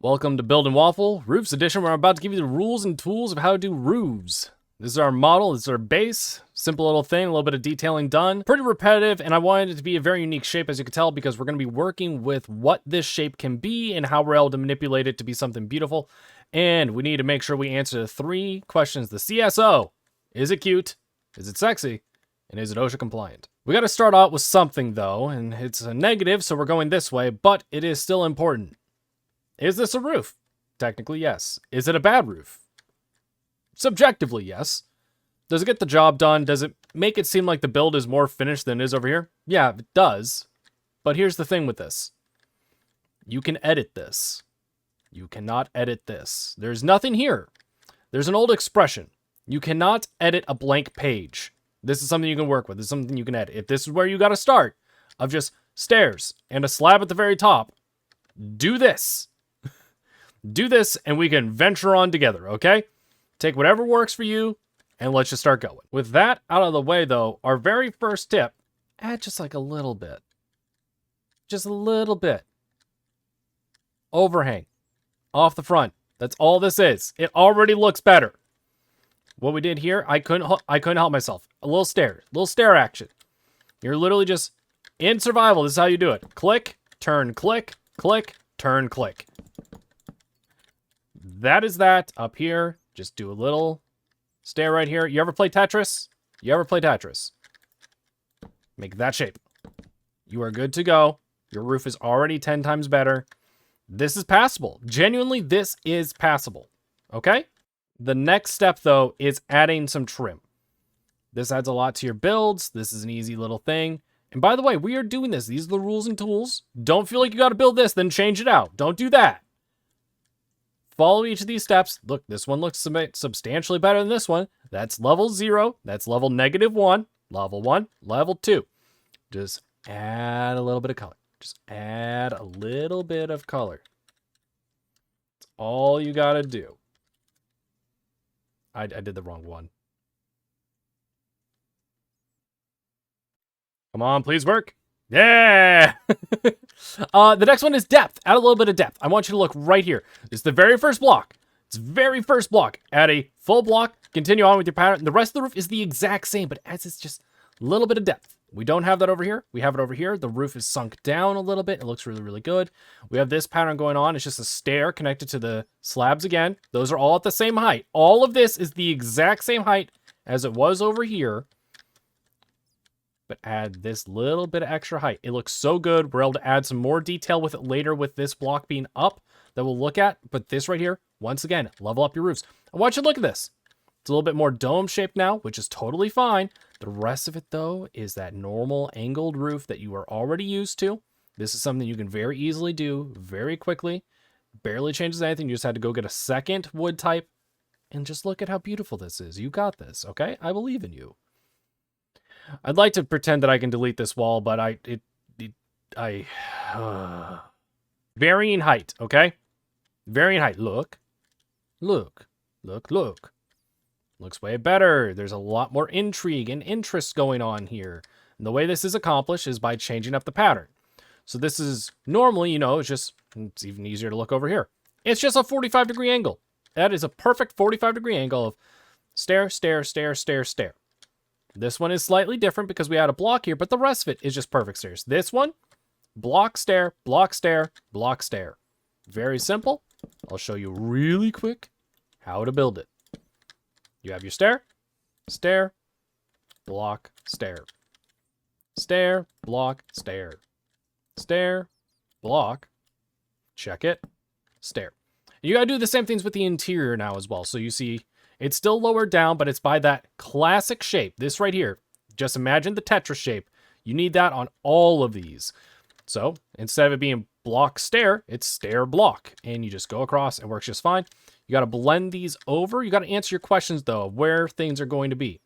Welcome to Build&Waffle, Roofs Edition, where I'm about to give you the rules and tools of how to do roofs. This is our model, this is our base. Simple little thing, a little bit of detailing done. Pretty repetitive, and I wanted it to be a very unique shape, as you can tell, because we're going to be working with what this shape can be and how we're able to manipulate it to be something beautiful. And we need to make sure we answer the 3 questions. The CSO, is it cute? Is it sexy? And is it OSHA compliant? We got to start out with something, though, and it's a negative, so we're going this way, but it is still important. Is this a roof? Technically, yes. Is it a bad roof? Subjectively, yes. Does it get the job done? Does it make it seem like the build is more finished than it is over here? Yeah, it does. But here's the thing with this. You can edit this. You cannot edit this. There's nothing here. There's an old expression. You cannot edit a blank page. This is something you can work with. This is something you can edit. If this is where you got to start, of just stairs and a slab at the very top, do this. Do this and we can venture on together, okay? Take whatever works for you and let's just start going. With that out of the way, though, our very first tip, add just like a little bit. Just a little bit. Overhang. Off the front. That's all this is. It already looks better. What we did here, I couldn't help myself. A little stare action. You're literally just in survival. This is how you do it. Click, turn, click, click, turn, click. That is that. Up here, just do a little stare right here. You ever play Tetris? You ever play Tetris? Make that shape. You are good to go. Your roof is already 10 times better. This is passable. Genuinely, this is passable. Okay? The next step, though, is adding some trim. This adds a lot to your builds. This is an easy little thing. And by the way, we are doing this. These are the rules and tools. Don't feel like you got to build this, then change it out. Don't do that. Follow each of these steps. Look, this one looks substantially better than this one. That's level 0. That's level -1. Level 1. Level 2. Just add a little bit of color. Just add a little bit of color. That's all you got to do. I did the wrong one. Come on, please work. Yeah! The next one is depth. Add a little bit of depth. I want you to look right here. It's the very first block. It's very first block. Add a full block. Continue on with your pattern. The rest of the roof is the exact same, but adds it's just a little bit of depth. We don't have that over here. We have it over here. The roof is sunk down a little bit. It looks really, really good. We have this pattern going on. It's just a stair connected to the slabs again. Those are all at the same height. All of this is the exact same height as it was over here. But add this little bit of extra height. It looks so good. We're able to add some more detail with it later with this block being up that we'll look at. But this right here, once again, level up your roofs. I want you to look at this. It's a little bit more dome shaped now, which is totally fine. The rest of it, though, is that normal angled roof that you are already used to. This is something you can very easily do very quickly. Barely changes anything. You just had to go get a second wood type. And just look at how beautiful this is. You got this, okay? I believe in you. I'd like to pretend that I can delete this wall, but varying height, okay? Varying height. Look. Looks way better. There's a lot more intrigue and interest going on here. And the way this is accomplished is by changing up the pattern. So this is normally, it's even easier to look over here. It's just a 45-degree angle. That is a perfect 45-degree angle of stare, stare, stare, stare, stare. This one is slightly different because we had a block here, but the rest of it is just perfect stairs. This one, block, stare, block, stare, block, stare. Very simple. I'll show you really quick how to build it. You have your stair, stare, block, stare. Stair, block, stare. Stair, block, check it, stare. You gotta do the same things with the interior now as well. So you see, it's still lower down, but it's by that classic shape. This right here. Just imagine the Tetris shape. You need that on all of these. So instead of it being block stair, it's stair block. And you just go across. It works just fine. You got to blend these over. You got to answer your questions, though, of where things are going to be.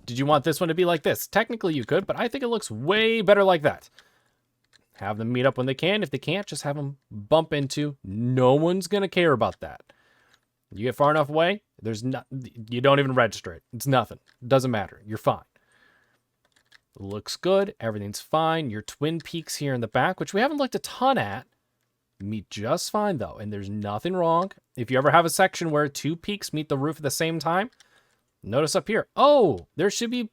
Did you want this one to be like this? Technically, you could, but I think it looks way better like that. Have them meet up when they can. If they can't, just have them bump into. No one's going to care about that. You get far enough away, you don't even register it. It's nothing. It doesn't matter. You're fine. Looks good. Everything's fine. Your twin peaks here in the back, which we haven't looked a ton at. meet just fine though, and there's nothing wrong. If you ever have a section where two peaks meet the roof at the same time, notice up here, oh, there should be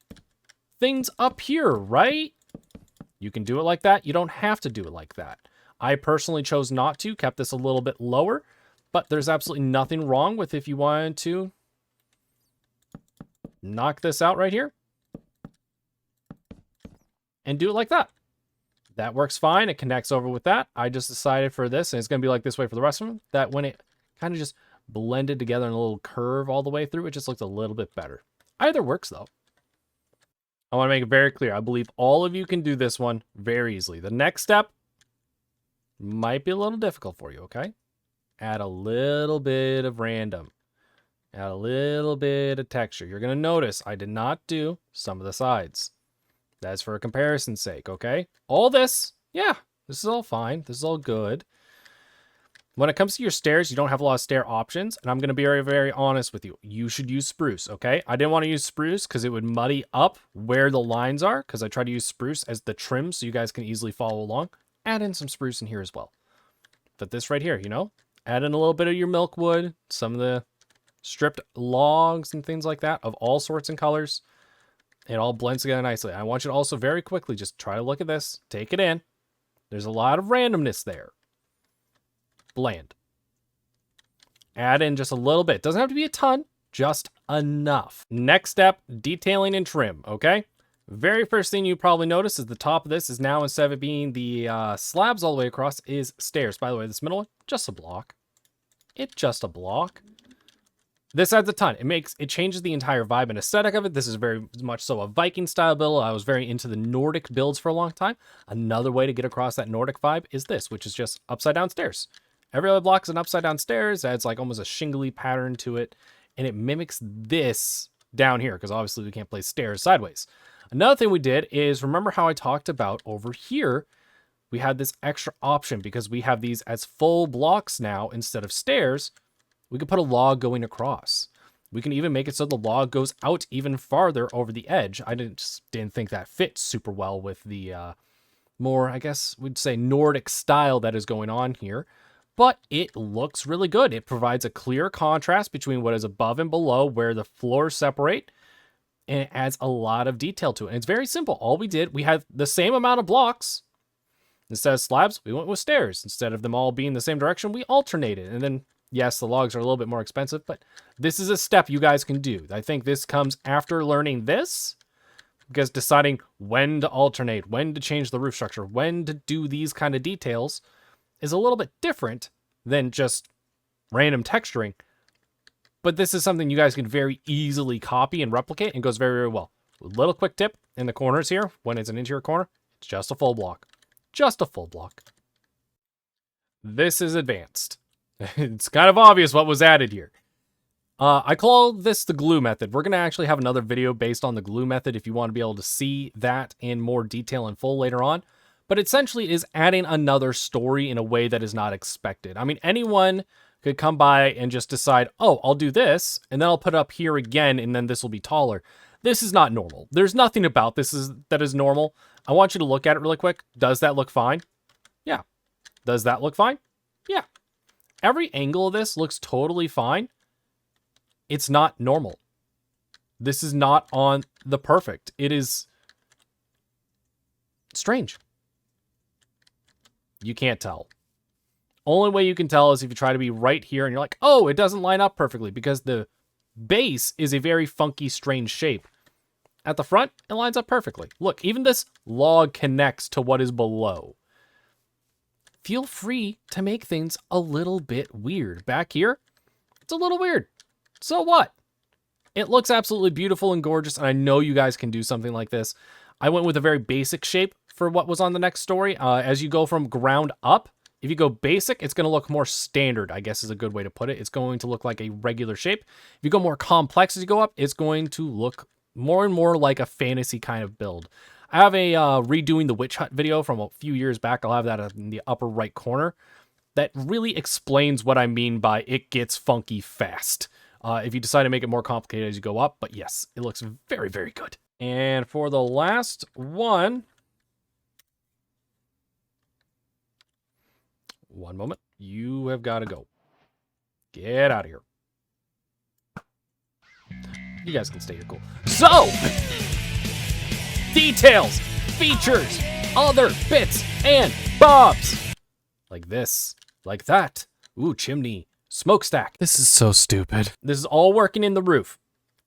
things up here, right? You can do it like that. You don't have to do it like that. I personally chose not to, kept this a little bit lower, but there's absolutely nothing wrong with if you wanted to knock this out right here and do it like that. That works fine. It connects over with that. I just decided for this, and it's going to be like this way for the rest of them, that when it kind of just blended together in a little curve all the way through, it just looked a little bit better. Either works, though. I want to make it very clear. I believe all of you can do this one very easily. The next step might be a little difficult for you, okay? Add a little bit of random. Add a little bit of texture. You're going to notice I did not do some of the sides. That's for a comparison's sake, okay? All this, yeah, this is all fine. This is all good. When it comes to your stairs, you don't have a lot of stair options, and I'm going to be very, very honest with you. You should use spruce, okay? I didn't want to use spruce because it would muddy up where the lines are, because I tried to use spruce as the trim so you guys can easily follow along. Add in some spruce in here as well. But this right here, you know? Add in a little bit of your milk wood, some of the stripped logs and things like that of all sorts and colors. It all blends together nicely. I want you to also very quickly just try to look at this. Take it in. There's a lot of randomness there. Bland. Add in just a little bit. Doesn't have to be a ton, just enough. Next step, detailing and trim, okay? Very first thing you probably notice is the top of this is now, instead of it being the slabs all the way across, is stairs. By the way, this middle one, just a block. It's just a block. This adds a ton. It changes the entire vibe and aesthetic of it. This is very much so a Viking style build. I was very into the Nordic builds for a long time. Another way to get across that Nordic vibe is this, which is just upside down stairs. Every other block is an upside down stairs. Adds like almost a shingly pattern to it. And it mimics this down here, because obviously we can't place stairs sideways. Another thing we did is, remember how I talked about over here, we had this extra option because we have these as full blocks now instead of stairs. We could put a log going across. We can even make it so the log goes out even farther over the edge. I just didn't think that fit super well with the more, I guess we'd say, Nordic style that is going on here. But it looks really good. It provides a clear contrast between what is above and below where the floors separate. And it adds a lot of detail to it. And it's very simple. All we did, we had the same amount of blocks. Instead of slabs, we went with stairs. Instead of them all being the same direction, we alternated. And then, yes, the logs are a little bit more expensive, but this is a step you guys can do. I think this comes after learning this, because deciding when to alternate, when to change the roof structure, when to do these kind of details is a little bit different than just random texturing. But this is something you guys can very easily copy and replicate, and goes very, very well. A little quick tip in the corners here, when it's an interior corner, it's just a full block. Just a full block. This is advanced. It's kind of obvious what was added here. I call this the glue method. We're going to actually have another video based on the glue method if you want to be able to see that in more detail and full later on. But essentially it is adding another story in a way that is not expected. I mean, anyone could come by and just decide, oh, I'll do this, and then I'll put it up here again, and then this will be taller. This is not normal. There's nothing about this that is normal. I want you to look at it really quick. Does that look fine? Yeah. Does that look fine? Yeah. Every angle of this looks totally fine. It's not normal. This is not on the perfect. It is strange. You can't tell. Only way you can tell is if you try to be right here and you're like, oh, it doesn't line up perfectly, because the base is a very funky, strange shape. At the front, it lines up perfectly. Look, even this log connects to what is below. Feel free to make things a little bit weird. Back here, it's a little weird. So what? It looks absolutely beautiful and gorgeous, and I know you guys can do something like this. I went with a very basic shape for what was on the next story. As you go from ground up, if you go basic, it's going to look more standard, I guess is a good way to put it. It's going to look like a regular shape. If you go more complex as you go up, it's going to look more and more like a fantasy kind of build. I have a redoing the witch hut video from a few years back. I'll have that in the upper right corner. That really explains what I mean by it gets funky fast. If you decide to make it more complicated as you go up. But yes, it looks very, very good. And for the last one, One moment. You have got to go. Get out of here. You guys can stay here, cool. So, details, features, other bits and bobs. Like this, like that. Ooh, chimney, smokestack. This is so stupid. This is all working in the roof.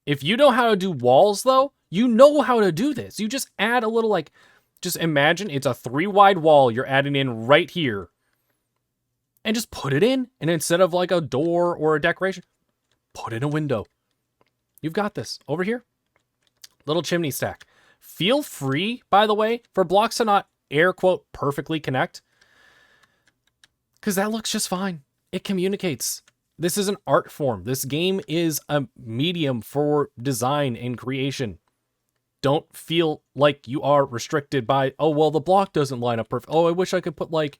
If you know how to do walls, though, you know how to do this. You just add a little, like, just imagine it's a 3-wide wall you're adding in right here. And just put it in. And instead of like a door or a decoration, put in a window. You've got this. Over here, little chimney stack. Feel free, by the way, for blocks to not, air quote, perfectly connect. Because that looks just fine. It communicates. This is an art form. This game is a medium for design and creation. Don't feel like you are restricted by, oh, well, the block doesn't line up perfect. Oh, I wish I could put like,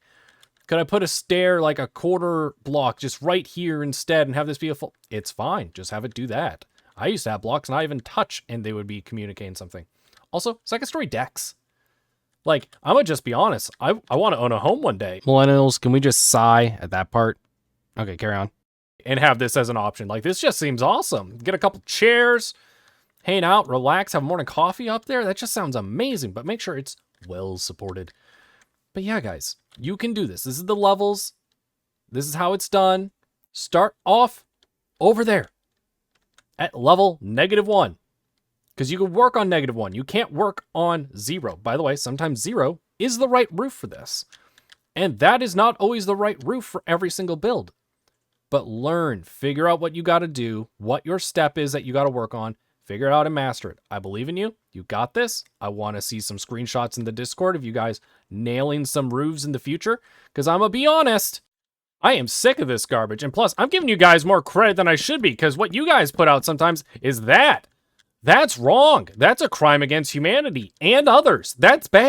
could I put a stair like a quarter block just right here instead and have this be a full? It's fine. Just have it do that. I used to have blocks not even touch and they would be communicating something. Also, second story decks. Like, I'm gonna just be honest. I want to own a home one day. Millennials, can we just sigh at that part? Okay, carry on. And have this as an option. Like, this just seems awesome. Get a couple chairs, hang out, relax, have morning coffee up there. That just sounds amazing, but make sure it's well supported. But yeah, guys, you can do this. This is the levels. This is how it's done. Start off over there at level -1. Because you can work on -1. You can't work on 0. By the way, sometimes 0 is the right roof for this. And that is not always the right roof for every single build. But learn, figure out what you got to do, what your step is that you got to work on, figure it out and master it. I believe in you. You got this. I want to see some screenshots in the Discord of you guys nailing some roofs in the future. Because I'm going to be honest, I am sick of this garbage. And plus, I'm giving you guys more credit than I should be. Because what you guys put out sometimes is that. That's wrong. That's a crime against humanity and others. That's bad.